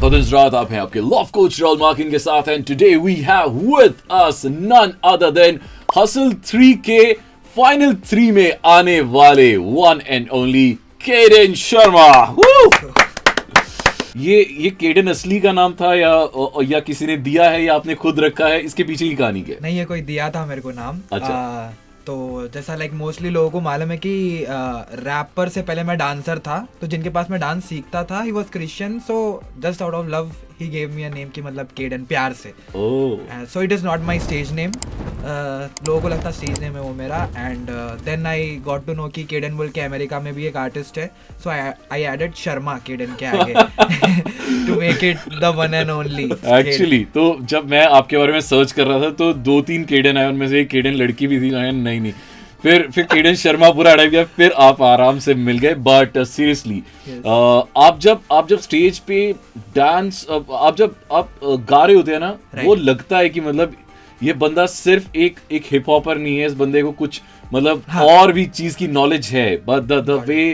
तो दिन रात आप हैं आपके लव कोच राहुल मार्किन के साथ and today we have with us none other than hustle 3 के फाइनल 3 में आने वाले one and only Kaden Sharma. ये केडन असली का नाम था या किसी ने दिया है या आपने खुद रखा है? इसके पीछे की कहानी क्या है? नहीं, ये कोई दिया था मेरे को नाम। अच्छा। तो जैसा लाइक मोस्टली लोगों को मालूम है कि रैपर से पहले मैं डांसर था, तो जिनके पास मैं डांस सीखता था he was Christian, so just out of love he gave me a name की मतलब केडन, प्यार से। So it is not my stage name. लोगों को लगता स्टेज नेम है वो मेरा। And then I got to know कि केडन बोल के अमेरिका में भी एक आर्टिस्ट है, सो आई एडेड शर्मा केडन के आगे to make it the one and only. Actually तो जब मैं आपके बारे में सर्च कर रहा था तो 2-3 केडन आए, उनमें से एक केडन लड़की भी थी। नहीं फिर केडन शर्मा पूरा अड़क गया, फिर आप आराम से मिल गए। बट सीरियसली आप जब स्टेज पे डांस आप गा रहे होते हैं ना, वो लगता है कि मतलब ये बंदा सिर्फ एक हिप हॉपर नहीं है, इस बंदे को कुछ मतलब और भी चीज की नॉलेज है। But the way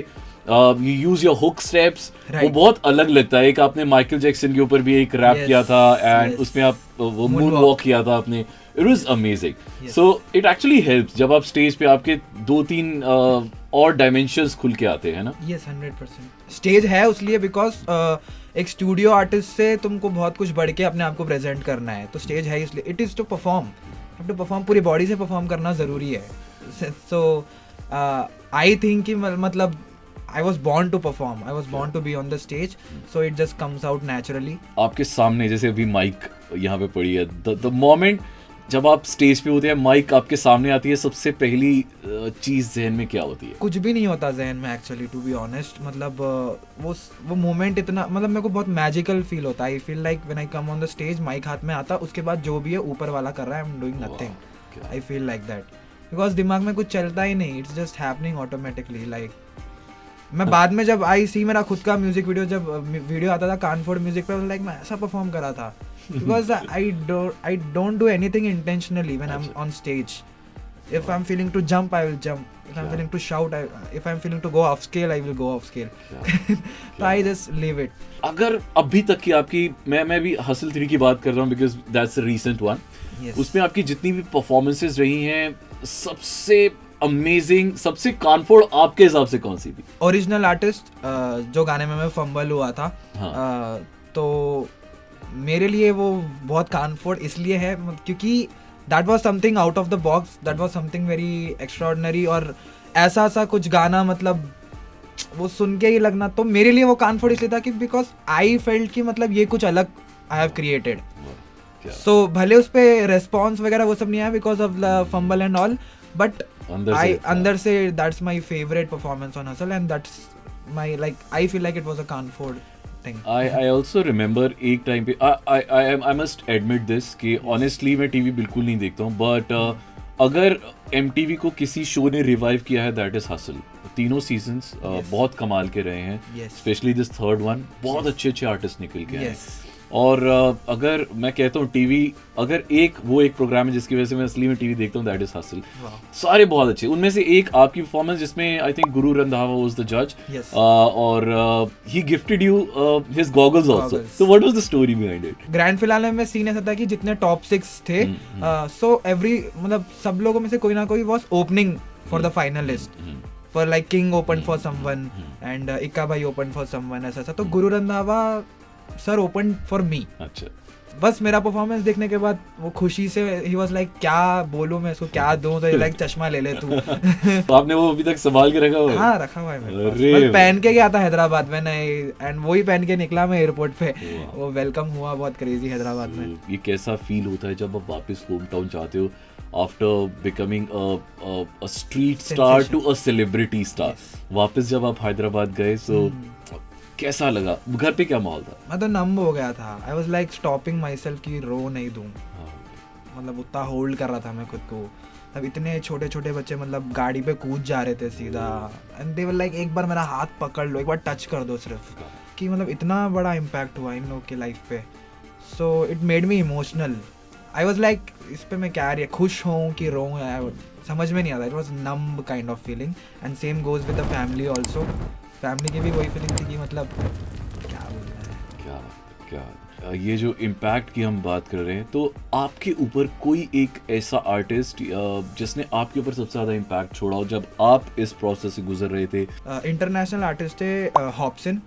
you use your hook steps वो बहुत अलग लगता है। एक आपने माइकल जैक्सन के ऊपर भी एक रैप किया था एंड उसमें आप वो मून वॉक किया था आपने। It was amazing. So it actually helps जब आप स्टेज पे आपके 2-3 और डायमेंशंस खुल के आते हैं ना। यस, 100%। स्टेज है उसलिए बिकॉज एक स्टूडियो आर्टिस्ट से तुमको बहुत कुछ बढ़ के अपने आप को प्रेजेंट करना है, तो स्टेज है इसलिए। इट इज टू परफॉर्म, पूरी बॉडी से परफॉर्म करना जरूरी है। सो आई थिंक कि मतलब I was born to perform. I was born to be on the stage, so it just comes out naturally. आपके सामने जैसे अभी माइक यहाँ पे पड़ी है, the moment जब आप स्टेज पे होते हैं, माइक आपके सामने आती है, सबसे पहली चीज जहन में क्या होती है? कुछ भी नहीं होता जहन में एक्चुअली, टू बी ऑनेस्ट। मतलब वो मोमेंट इतना मतलब मेरे को बहुत मैजिकल फील होता है। I feel like when I come on the stage, mic हाथ में आता, उसके बाद जो भी है ऊपर वाला कर रहा है, I am doing nothing. I feel like that because दिमाग में कुछ चलता ही नहीं, it's just happening automatically. Like मैं बाद में जब आई सी मेरा खुद का म्यूजिक वीडियो, जब वीडियो आता था कानफोर्ड म्यूजिक पे, लाइक मैं ऐसा परफॉर्म करा था because I don't do anything intentionally when I am on stage. if I'm feeling to jump, I will jump. If I'm feeling to shout, if I'm feeling to go off scale, I will go off scale. So I just leave it. अगर अभी तक की आपकी मैं भी hustle 3 की बात कर रहा हूँ because that's a recent one. Yes. उसमें आपकी जितनी भी परफॉर्मेंसेस रही हैं, सबसे अमेजिंग, सबसे कानफोड़ आपके हिसाब से कौन सी थी? ओरिजिनल आर्टिस्ट जो गाने में मैं फंबल हुआ था, तो मेरे लिए वो बहुत कानफोड़ इसलिए है क्योंकि that was something out of the box, that was something very extraordinary। और ऐसा कुछ गाना मतलब वो सुन के ही लगना, तो मेरे लिए वो कानफोड़ इसलिए था कि बिकॉज आई फेल्ट कि मतलब ये कुछ अलग आई हैव क्रिएटेड। सो भले उस पे रेस्पॉन्स वगैरह वो सब नहीं आया because of the fumble and all, but अंदर से that's my favourite performance on hustle and that's my like I feel like it was a कानफोड़। I also remember एक टाइम पे I must admit this कि honestly मैं TV बिल्कुल नहीं देखता हूँ, बट अगर MTV को किसी शो ने रिवाइव किया है दैट इज हसल। 3 सीजन्स बहुत कमाल के रहे हैं, स्पेशली दिस थर्ड वन, बहुत अच्छे आर्टिस्ट निकल के हैं। और अगर मैं कहता हूँ टीवी अगर एक प्रोग्राम है जिसकी वजह से मैं असली में टीवी देखता हूँ दैट इज हसल। सारे बहुत अच्छे, उनमें से एक आपकी परफॉर्मेंस जिसमें I think Guru Randhawa was the जज और he gifted you his goggles also. So what was the story behind it? Grand finale में सीन ऐसा था कि जितने टॉप 6 थे, सो एवरी मतलब सब लोगों में से कोई ना कोई was opening for the finalist. For like king open for someone and इक्का भाई ओपन फॉर समवन, ऐसा। तो Guru Randhawa sir open for me. अच्छा। बस मेरा परफॉर्मेंस देखने के बाद वो खुशी से ही वाज लाइक क्या बोलूं मैं इसको, क्या दूं, तो लाइक चश्मा ले ले तू। तो आपने वो अभी तक संभाल के रखा हुआ है? हाँ, रखा हुआ है मेरे पास। मैं पहन के गया था हैदराबाद में, एंड वही पहन के निकला मैं एयरपोर्ट पे। वो वेलकम हुआ बहुत क्रेजी हैदराबाद में। ये कैसा फील होता है जब आप वापस होम टाउन जाते हो after becoming a street star to a celebrity star? वापस जब आप हैदराबाद गए तो कैसा लगा? घर पे क्या माहौल था? मैं तो नंब हो गया था। I was like stopping my self कि रो नहीं दूं। मतलब उतना होल्ड कर रहा था मैं खुद को। तब इतने छोटे छोटे बच्चे मतलब गाड़ी पे कूद जा रहे थे सीधा, एंड दे वर लाइक एक बार मेरा हाथ पकड़ लो, एक बार टच कर दो सिर्फ, कि मतलब इतना बड़ा इम्पैक्ट हुआ इन लोग की लाइफ पे। So it made me emotional. I was like इस पे मैं क्या खुश हूँ कि रो, समझ में नहीं आता। It was numb kind of feeling and same goes with the family also. Family की भी वही फीलिंग थी कि मतलब क्या बोल रहा है, क्या क्या ये जो इम्पैक्ट की हम बात कर रहे हैं, तो आपके ऊपर कोई एक ऐसा आर्टिस्ट जिसने आपके ऊपर सबसे ज़्यादा इम्पैक्ट छोड़ा हो जब आप इस प्रोसेस से गुजर रहे थे? इंटरनेशनल आर्टिस्ट है हॉब्सन।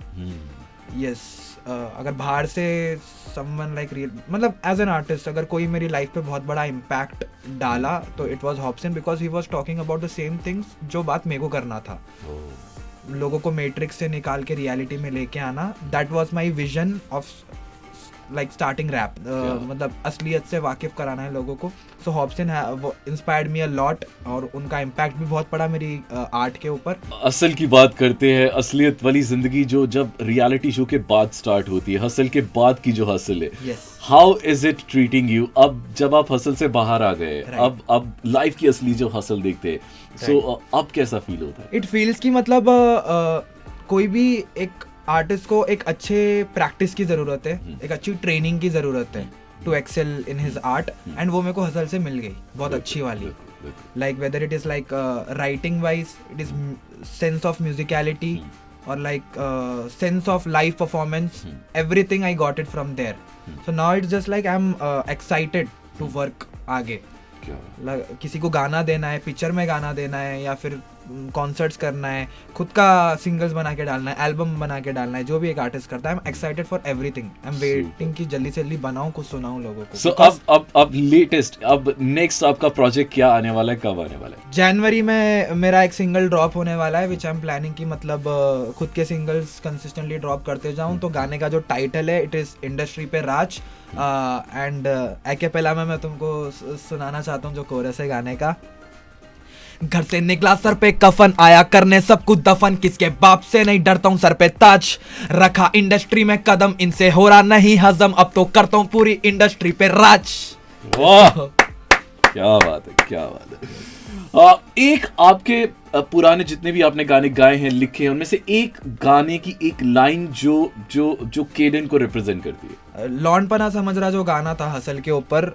यस, अगर बाहर से समवन लाइक रियल, मतलब एज एन आर्टिस्ट अगर कोई मेरी लाइफ पे बहुत बड़ा इम्पैक्ट डाला तो it was Hobson, because he was talking about the same things जो बात मेरे को करना था। लोगों को मैट्रिक्स से निकाल के रियलिटी में लेके आना, that was my vision of like starting rap. मतलब असलियत से वाकिफ कराना है लोगों को। So Hobson inspired me a lot और उनका इम्पैक्ट भी बहुत पड़ा मेरी आर्ट के ऊपर। असल की बात करते हैं, असलियत वाली जिंदगी जो जब रियलिटी शो के बाद स्टार्ट होती है, हसल के बाद की जो हसल है, yes, how is it treating you? अब जब आप हसल से बाहर आ गए, Right. अब लाइफ की असली जो हसल देखते हैं, सो अब कैसा फील होता है? इट फील्स कि मतलब कोई भी एक आर्टिस्ट को एक अच्छे प्रैक्टिस की ज़रूरत है, एक अच्छी ट्रेनिंग की ज़रूरत है to excel in his art, and वो मेरे को हसल से मिल गई बहुत अच्छी वाली। Like whether it is like writing wise, it is sense of musicality or like sense of live performance, everything I got it from there. So now it's just like I'm excited to work आगे। किसी को गाना देना है, picture में गाना देना है, या फिर कॉन्सर्ट्स करना है, खुद का सिंगल्स बना के डालना है, एल्बम बना के डालना है, जो भी एक आर्टिस्ट करता है। I am excited for everything. I am waiting कि जल्दी से जल्दी बनाऊं, कुछ सुनाऊं लोगों को। सो अब लेटेस्ट, अब नेक्स्ट आपका प्रोजेक्ट क्या आने वाला है, कब आने वाला है? जनवरी में मेरा एक सिंगल ड्रॉप होने वाला है, विच आई एम प्लानिंग कि मतलब खुद के सिंगल्स कंसिस्टेंटली ड्रॉप करते जाऊं। तो गाने का जो टाइटल है, इट इज इंडस्ट्री पे राज, एंड एक्यापेला में मैं तुमको सुनाना चाहता हूँ जो कोरस है गाने का। घर से निकला सर पे कफन, आया करने सब कुछ दफन, किसके बाप से नहीं डरता हूँ सर पे ताज, रखा इंडस्ट्री में कदम, इनसे हो रहा नहीं हजम, अब तो करता हूँ पूरी इंडस्ट्री पे राज। वाह, क्या बात है, क्या बात है। एक आपके पुराने जितने भी आपने गाने गाए हैं, लिखे हैं, उनमें से एक गाने की एक लाइन जो जो जो केडन को रिप्रेजेंट करती है। लॉन्डपना समझ रहा जो गाना था हसल के ऊपर,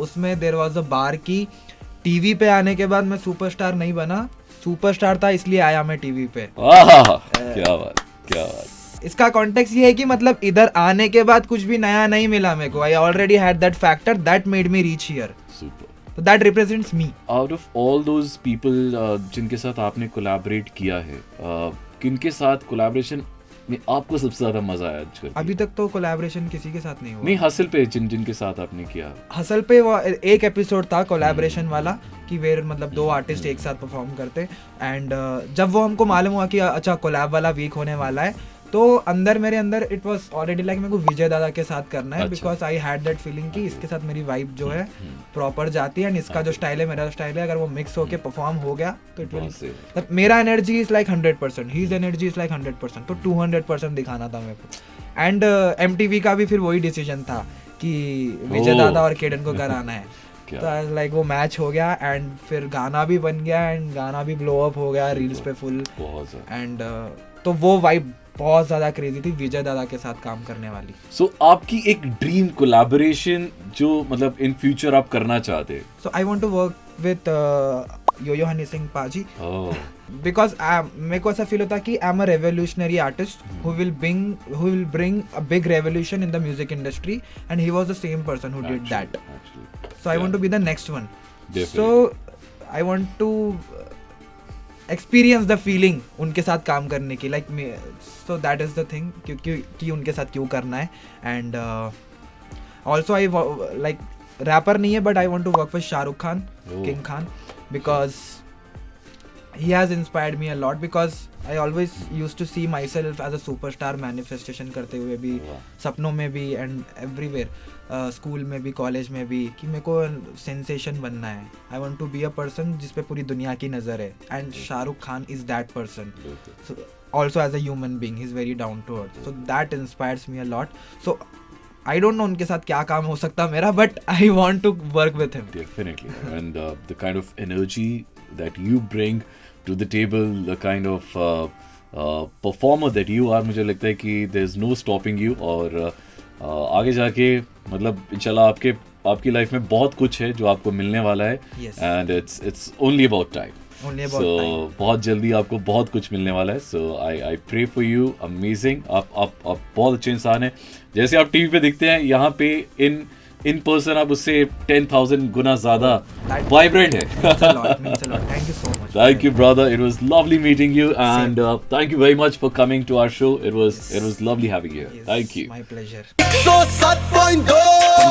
उसमें देयर वाज अ बार की टीवी पे आने के बाद मैं सुपरस्टार नहीं बना, सुपरस्टार था इसलिए आया मैं टीवी पे। क्या बात, क्या बात। इसका कॉन्टेक्स्ट ये है कि मतलब इधर आने के बाद कुछ भी नया नहीं मिला मेरे को। I already had that factor that made me reach here. Super. तो that represents me. Out of all those people जिनके साथ आपने कोलैबोरेट किया है, किनके साथ कोलैबोरेशन में आपको सबसे ज्यादा मजा आया आजकल? अभी तक तो कोलैबोरेशन किसी के साथ नहीं हुआ। नहीं, हसल पे जिनके साथ आपने किया। हसल पे वो एक एपिसोड था कोलैबोरेशन वाला कि वेर मतलब दो आर्टिस्ट एक साथ परफॉर्म करते, एंड जब वो हमको मालूम हुआ कि अच्छा कोलैब वाला वीक होने वाला है, तो मेरे अंदर इट वाज ऑलरेडी लाइक मेरे को विजय दादा के साथ करना है, because I had that feeling कि इसके साथ मेरी वाइब जो है प्रॉपर जाती है, एंड इसका जो स्टाइल है मेरा स्टाइल है, अगर वो मिक्स होके परफॉर्म हो गया तो इट विल, मेरा energy is like 100%, his energy is like 100%, तो 200% दिखाना था मेरे को। एंड MTV का भी फिर वही डिसीजन था कि विजय दादा और केडन को कराना है। तो लाइक वो मैच हो गया, एंड फिर गाना भी बन गया, एंड गाना भी ब्लो अप हो गया रील्स पे फुल, एंड तो वो वाइब बहुत ज्यादा क्रेजी थी विजय दादा के साथ काम करने वाली। सो आपकी एक ड्रीम कोलैबोरेशन जो मतलब इन फ्यूचर आप करना चाहते हैं? So I want to work with Yo Yo Honey Singh पाजी, बिकॉज मेरे को ऐसा फील होता है कि I am a revolutionary artist who will bring a big revolution in the music industry, and he was the same person who did that. So I want to be the next one. So I want to experience the feeling उनके साथ काम करने की, like so that is the thing कि उनके साथ क्यों करना है, and also I like rapper नहीं है, but I want to work with Shah Rukh Khan, King Khan, because he has inspired me a lot, because I always used to see myself as a superstar manifestation करते हुए भी, सपनों में भी, and everywhere, school में भी, college में भी, कि मेरे को सेंसेशन बनना है। I want to be a person जिस पे पूरी दुनिया की नज़र है, and Shahrukh Khan is that person. So also as a human being, he's very down to earth. So that inspires me a lot. So I don't know उनके साथ क्या काम हो सकता मेरा, but I want to work with him. Definitely. And the kind of energy that you bring to the table, the kind of performer that you are, मुझे लगता है कि there's no stopping you, और आगे जाके मतलब इंशाल्लाह आपकी लाइफ में बहुत कुछ है जो आपको मिलने वाला है, Yes. and it's only about time. Only about So time. बहुत जल्दी आपको बहुत कुछ मिलने वाला है. So I pray for you. Amazing. आप बहुत अच्छे इंसान हैं. जैसे आप टीवी पे दिखते हैं, यहाँ पे इन पर्सन आप उससे 10,000 गुना ज्यादा वाइब्रेंट है. Means a lot, means a lot. Thank you so much. Thank you, brother. It was lovely meeting you, and thank you very much for coming to our show. It was lovely having you. Yes, Thank you. My pleasure. 107.2